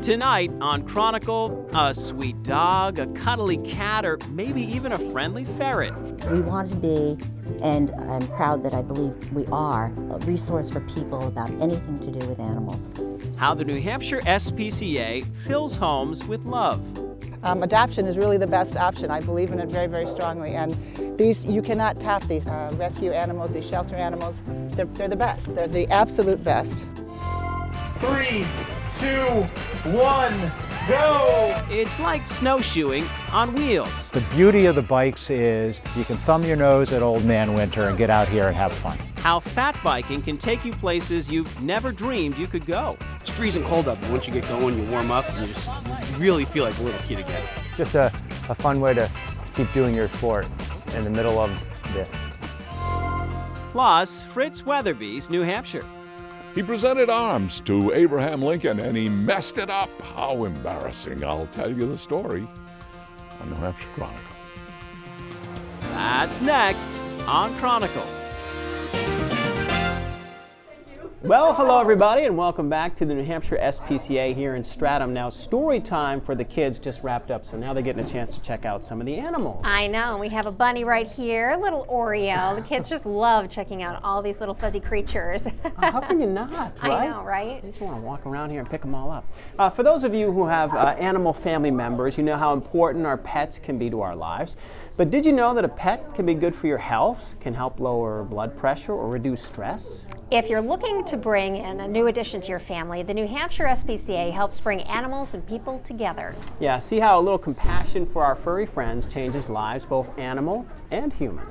Tonight on Chronicle, a sweet dog, a cuddly cat, or maybe even a friendly ferret. We want to be, and I'm proud that I believe we are, a resource for people about anything to do with animals. How the New Hampshire SPCA fills homes with love. Adoption is really the best option. I believe in it very, very strongly. And these, you cannot top these rescue animals, these shelter animals. They're the best. They're the absolute best. 3, 2, 1, go! It's like snowshoeing on wheels. The beauty of the bikes is you can thumb your nose at Old Man Winter and get out here and have fun. How fat biking can take you places you never dreamed you could go. It's freezing cold up, but once you get going, you warm up, and you really feel like a little kid again. Just a fun way to keep doing your sport in the middle of this. Plus, Fritz Weatherby's New Hampshire. He presented arms to Abraham Lincoln and he messed it up. How embarrassing. I'll tell you the story on New Hampshire Chronicle. That's next on Chronicle. Well, hello everybody, and welcome back to the New Hampshire SPCA here in Stratham. Now, story time for the kids just wrapped up, so now they're getting a chance to check out some of the animals. I know. We have a bunny right here, a little Oreo. The kids just love checking out all these little fuzzy creatures. How can you not, right? I know, right? You just want to walk around here and pick them all up. For those of you who have animal family members, you know how important our pets can be to our lives. But did you know that a pet can be good for your health, can help lower blood pressure or reduce stress? If you're looking to bring in a new addition to your family, the New Hampshire SPCA helps bring animals and people together. Yeah, see how a little compassion for our furry friends changes lives, both animal and human.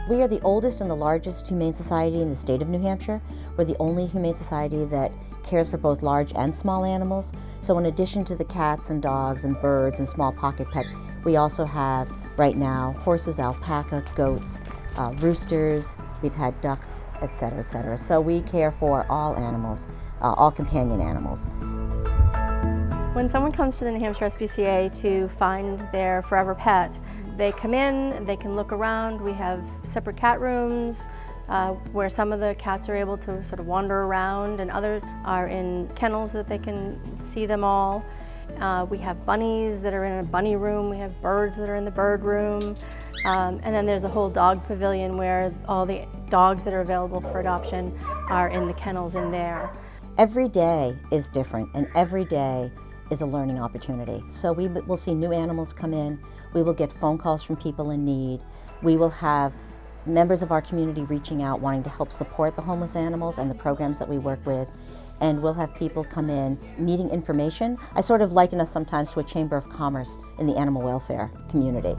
We are the oldest and the largest humane society in the state of New Hampshire. We're the only humane society that cares for both large and small animals. So in addition to the cats and dogs and birds and small pocket pets, we also have right now horses, alpaca, goats, roosters, we've had ducks, etc., etc. So we care for all animals, all companion animals. When someone comes to the New Hampshire SPCA to find their forever pet, they come in, they can look around. We have separate cat rooms where some of the cats are able to sort of wander around and others are in kennels that they can see them all. We have bunnies that are in a bunny room. We have birds that are in the bird room. And then there's a whole dog pavilion where all the dogs that are available for adoption are in the kennels in there. Every day is different, and every day is a learning opportunity. So we will see new animals come in. We will get phone calls from people in need. We will have members of our community reaching out, wanting to help support the homeless animals and the programs that we work with. And we'll have people come in needing information. I sort of liken us sometimes to a chamber of commerce in the animal welfare community.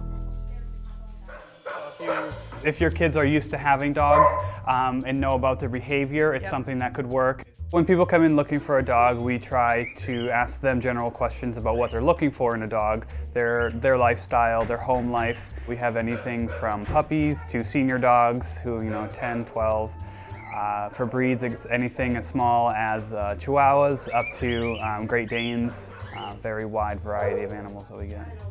If your kids are used to having dogs and know about their behavior, it's something that could work. When people come in looking for a dog, we try to ask them general questions about what they're looking for in a dog, their lifestyle, their home life. We have anything from puppies to senior dogs who, 10, 12. For breeds, anything as small as Chihuahuas up to Great Danes, very wide variety of animals that we get.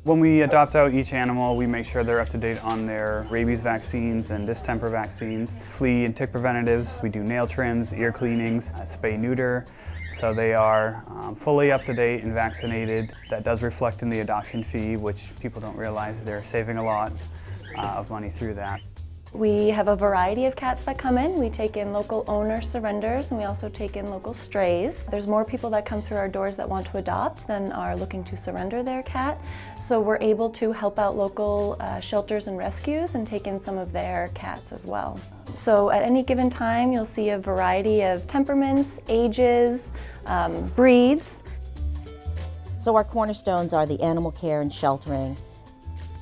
When we adopt out each animal, we make sure they're up to date on their rabies vaccines and distemper vaccines, flea and tick preventatives. We do nail trims, ear cleanings, spay neuter, so they are fully up to date and vaccinated. That does reflect in the adoption fee, which people don't realize they're saving a lot of money through that. We have a variety of cats that come in. We take in local owner surrenders and we also take in local strays. There's more people that come through our doors that want to adopt than are looking to surrender their cat. So we're able to help out local shelters and rescues and take in some of their cats as well. So at any given time you'll see a variety of temperaments, ages, breeds. So our cornerstones are the animal care and sheltering,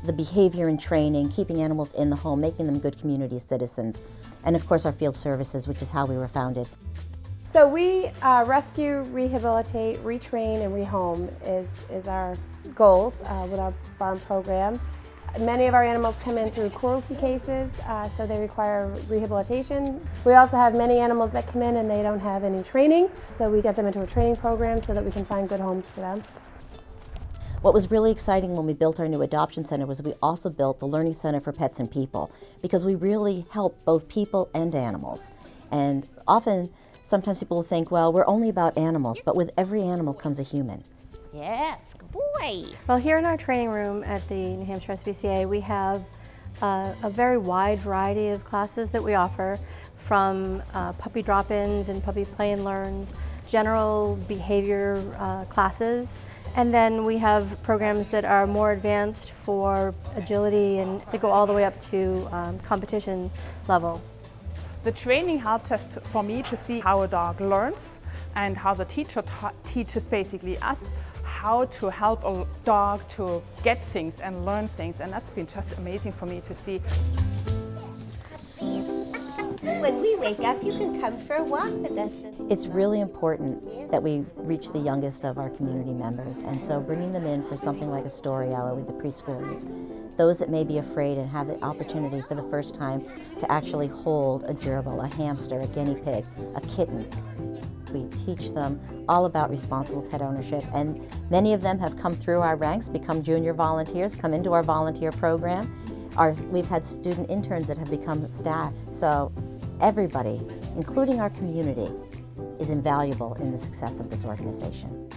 the behavior and training, keeping animals in the home, making them good community citizens, and of course our field services, which is how we were founded. So we rescue, rehabilitate, retrain, and rehome is our goals with our barn program. Many of our animals come in through cruelty cases, so they require rehabilitation. We also have many animals that come in and they don't have any training, so we get them into a training program so that we can find good homes for them. What was really exciting when we built our new adoption center was we also built the Learning Center for Pets and People, because we really help both people and animals. And often, sometimes people will think, well, we're only about animals, but with every animal comes a human. Yes, good boy. Well, here in our training room at the New Hampshire SPCA, we have a very wide variety of classes that we offer, from puppy drop-ins and puppy play and learns, general behavior classes, and then we have programs that are more advanced for agility, and they go all the way up to competition level. The training helped us, for me, to see how a dog learns and how the teacher teaches basically us how to help a dog to get things and learn things, and that's been just amazing for me to see. When we wake up, you can come for a walk with us. It's really important that we reach the youngest of our community members, and so bringing them in for something like a story hour with the preschoolers, those that may be afraid and have the opportunity for the first time to actually hold a gerbil, a hamster, a guinea pig, a kitten. We teach them all about responsible pet ownership, and many of them have come through our ranks, become junior volunteers, come into our volunteer program. We've had student interns that have become staff, so everybody, including our community, is invaluable in the success of this organization.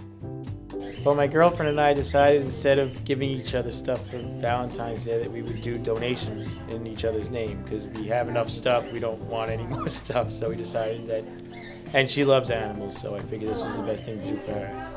Well, my girlfriend and I decided, instead of giving each other stuff for Valentine's Day, that we would do donations in each other's name, because we have enough stuff, we don't want any more stuff, so we decided that. And she loves animals, so I figured this was the best thing to do for her.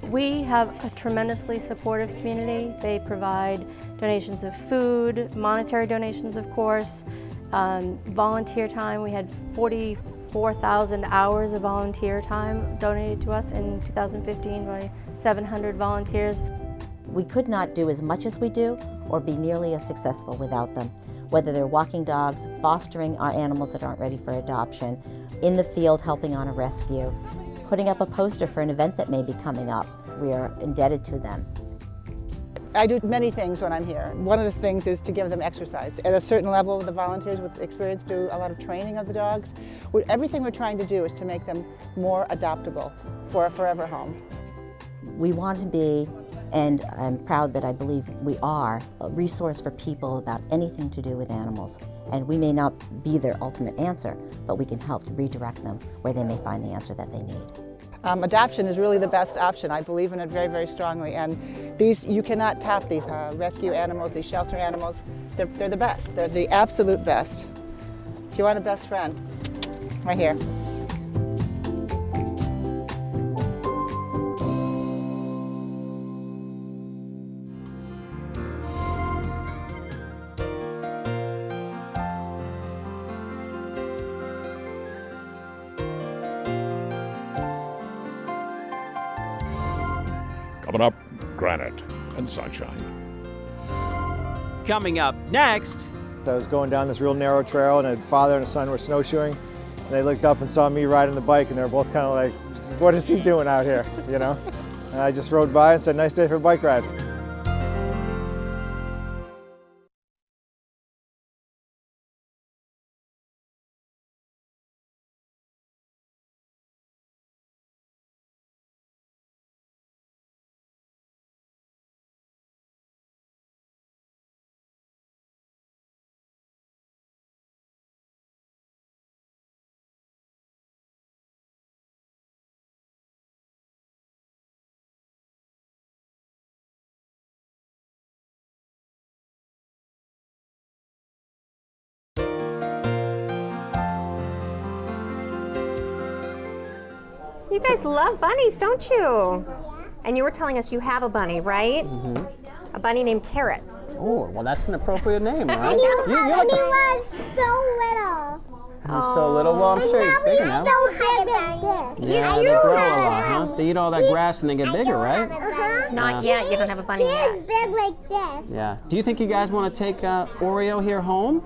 We have a tremendously supportive community. They provide donations of food, monetary donations, of course, volunteer time. We had 44,000 hours of volunteer time donated to us in 2015 by 700 volunteers. We could not do as much as we do or be nearly as successful without them, whether they're walking dogs, fostering our animals that aren't ready for adoption, in the field helping on a rescue, putting up a poster for an event that may be coming up. We are indebted to them. I do many things when I'm here. One of the things is to give them exercise. At a certain level, the volunteers with experience do a lot of training of the dogs. Everything we're trying to do is to make them more adoptable for a forever home. We want to be, and I'm proud that I believe we are, a resource for people about anything to do with animals. And we may not be their ultimate answer, but we can help to redirect them where they may find the answer that they need. Adoption is really the best option. I believe in it very, very strongly. And you cannot tap these rescue animals, these shelter animals. They're the best. They're the absolute best. If you want a best friend, right here. Coming up, granite and sunshine. Coming up next. I was going down this real narrow trail, and a father and a son were snowshoeing, and they looked up and saw me riding the bike, and they were both kind of like, what is he doing out here, you know? And I just rode by and said, nice day for a bike ride. You guys love bunnies, don't you? And you were telling us you have a bunny, right? Mm-hmm. A bunny named Carrot. Oh, well, that's an appropriate name, right? And he was so little. He's so little. Well, I'm sure he's bigger now. So high like this. Yeah, they grow a lot, huh? They eat all that grass and they get bigger, right? Not yet. You don't have a bunny He's yet. big like this. Yeah. Do you think you guys want to take Oreo here home?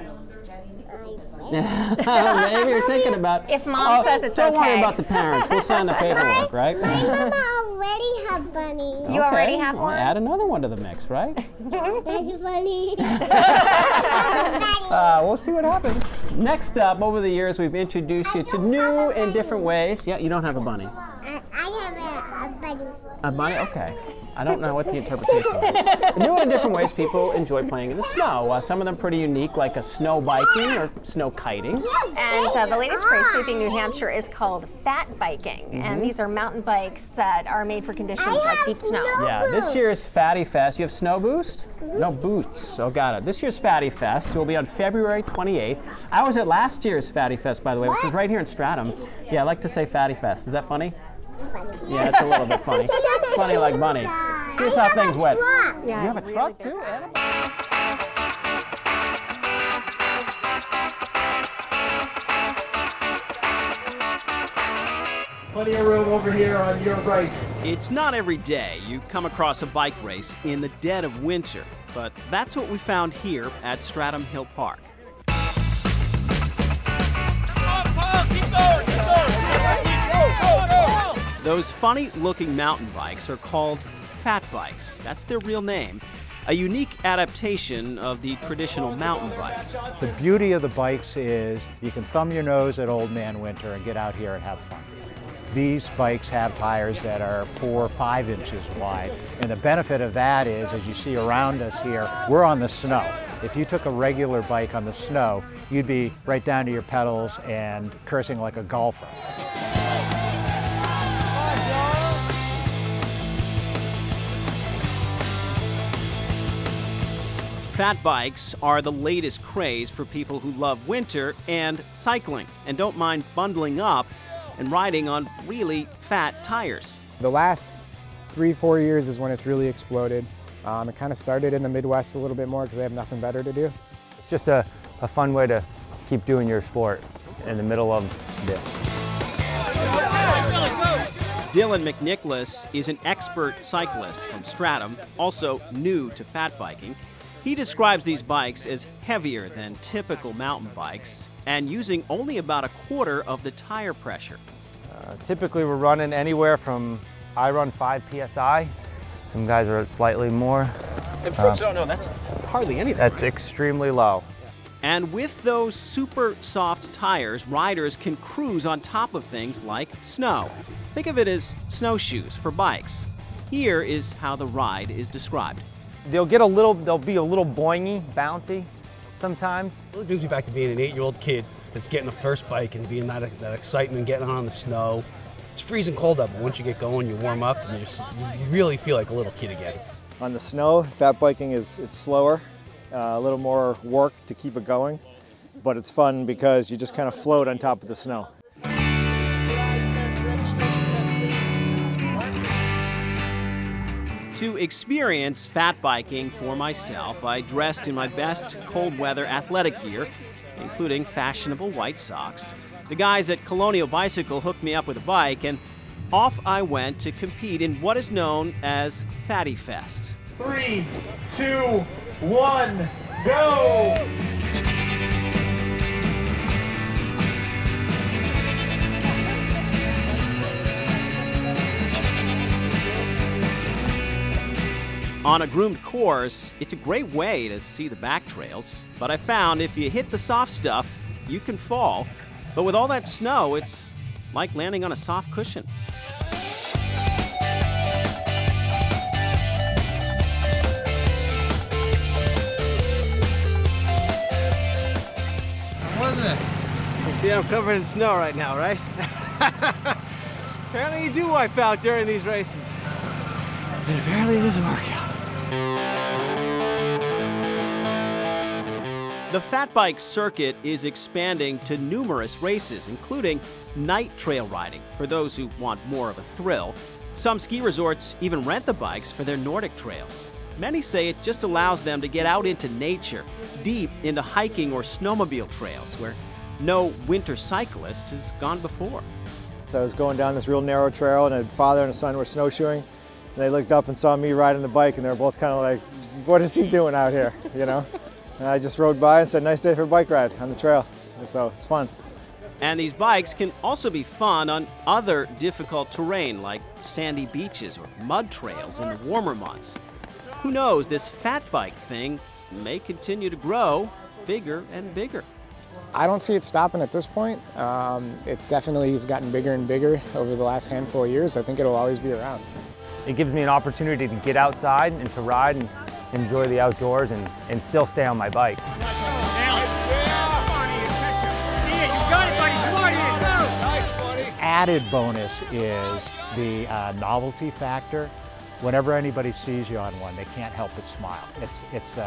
Maybe you're thinking about. If Mom says it's don't okay. worry about the parents. We'll sign the paperwork, right? My mama already have bunny. You already have well, one? Add another one to the mix, right? That's funny. We'll see what happens. Next up, over the years, we've introduced you to new and different ways. Yeah, you don't have a bunny. I have a bunny. A bunny? Okay. I don't know what the interpretation is. New and in different ways, people enjoy playing in the snow. Some of them pretty unique, like a snow biking or snow kiting. And the latest craze sweeping New Hampshire is called fat biking. And these are mountain bikes that are made for conditions like deep snow. Yeah, this year's Fatty Fest. You have Snow Boost? No boots. Oh, got it. This year's Fatty Fest will be on February 28th. I was at last year's Fatty Fest, by the way, which was right here in Stratham. Yeah, I like to say Fatty Fest. Is that funny? Yeah, it's a little bit funny. It's funny like money. Here's how things went. You have a truck too, Anna? Plenty of room over here on your right. It's not every day you come across a bike race in the dead of winter, but that's what we found here at Stratham Hill Park. Those funny-looking mountain bikes are called fat bikes. That's their real name. A unique adaptation of the traditional mountain bike. The beauty of the bikes is you can thumb your nose at Old Man Winter and get out here and have fun. These bikes have tires that are 4 or 5 inches wide, and the benefit of that is, as you see around us here, we're on the snow. If you took a regular bike on the snow, you'd be right down to your pedals and cursing like a golfer. Fat bikes are the latest craze for people who love winter and cycling and don't mind bundling up and riding on really fat tires. The last 3-4 years is when it's really exploded. It kind of started in the Midwest a little bit more because they have nothing better to do. It's just a fun way to keep doing your sport in the middle of this. Dylan McNicholas is an expert cyclist from Stratham, also new to fat biking. He describes these bikes as heavier than typical mountain bikes and using only about 1/4 of the tire pressure. Typically we're running anywhere from, I run 5 PSI. Some guys are slightly more. And folks don't know, that's hardly anything. That's extremely low. And with those super soft tires, riders can cruise on top of things like snow. Think of it as snowshoes for bikes. Here is how the ride is described. They'll be a little boingy, bouncy sometimes. It brings me back to being an 8-year-old kid that's getting a first bike and being that excitement, getting on the snow. It's freezing cold out, but once you get going, you warm up, and you really feel like a little kid again. On the snow, fat biking it's slower, a little more work to keep it going, but it's fun because you just kind of float on top of the snow. To experience fat biking for myself, I dressed in my best cold weather athletic gear, including fashionable white socks. The guys at Colonial Bicycle hooked me up with a bike, and off I went to compete in what is known as Fatty Fest. 3, 2, 1, go! On a groomed course, it's a great way to see the back trails, but I found if you hit the soft stuff, you can fall. But with all that snow, it's like landing on a soft cushion. What is it? You see, I'm covered in snow right now, right? Apparently you do wipe out during these races. And apparently it doesn't work out. The fat bike circuit is expanding to numerous races, including night trail riding for those who want more of a thrill. Some ski resorts even rent the bikes for their Nordic trails. Many say it just allows them to get out into nature, deep into hiking or snowmobile trails where no winter cyclist has gone before. I was going down this real narrow trail, and a father and a son were snowshoeing, and they looked up and saw me riding the bike, and they were both kind of like, what is he doing out here, you know? And I just rode by and said, nice day for a bike ride on the trail. And so it's fun. And these bikes can also be fun on other difficult terrain like sandy beaches or mud trails in the warmer months. Who knows, this fat bike thing may continue to grow bigger and bigger. I don't see it stopping at this point. It definitely has gotten bigger and bigger over the last handful of years. I think it'll always be around. It gives me an opportunity to get outside and to ride and enjoy the outdoors and still stay on my bike. Added bonus is the novelty factor. Whenever anybody sees you on one, they can't help but smile. It's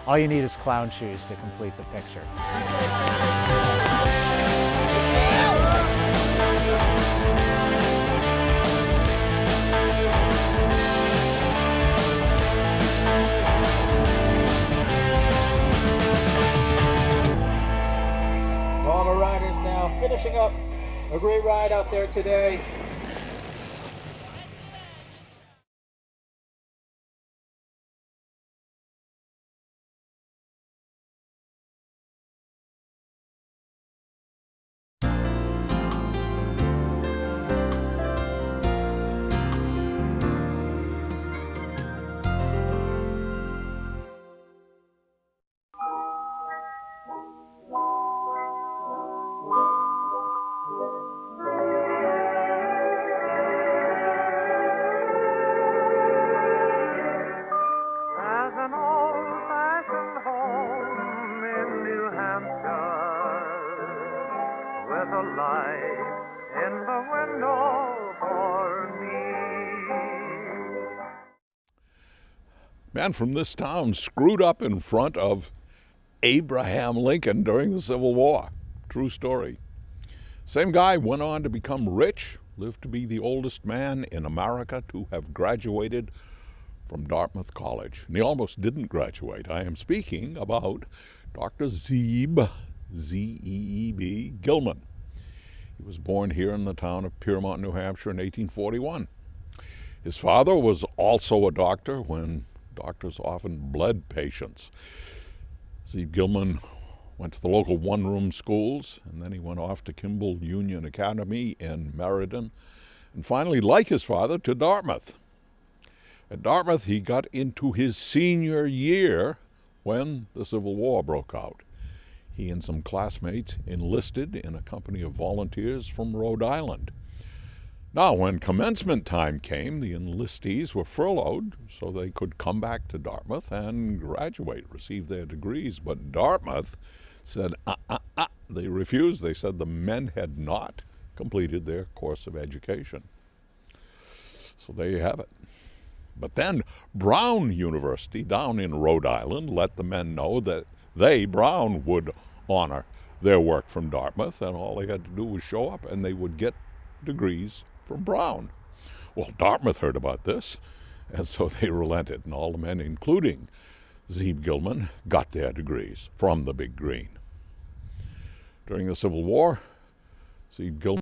all you need is clown shoes to complete the picture. All the riders now finishing up a great ride out there today. Man from this town screwed up in front of Abraham Lincoln during the Civil War. True story. Same guy went on to become rich, lived to be the oldest man in America to have graduated from Dartmouth College. And he almost didn't graduate. I am speaking about Dr. Zeeb, Z-E-E-B, Gilman. He was born here in the town of Piermont, New Hampshire in 1841. His father was also a doctor when doctors often bled patients. Zeeb Gilman went to the local one-room schools, and then he went off to Kimball Union Academy in Meriden, and finally, like his father, to Dartmouth. At Dartmouth, he got into his senior year when the Civil War broke out. He and some classmates enlisted in a company of volunteers from Rhode Island. Now, when commencement time came, the enlistees were furloughed so they could come back to Dartmouth and graduate, receive their degrees. But Dartmouth said, They refused. They said the men had not completed their course of education. So there you have it. But then Brown University down in Rhode Island let the men know that they, Brown, would honor their work from Dartmouth, and all they had to do was show up and they would get degrees from Brown. Well, Dartmouth heard about this, and so they relented, and all the men, including Zeeb Gilman, got their degrees from the Big Green. During the Civil War, Zeeb Gilman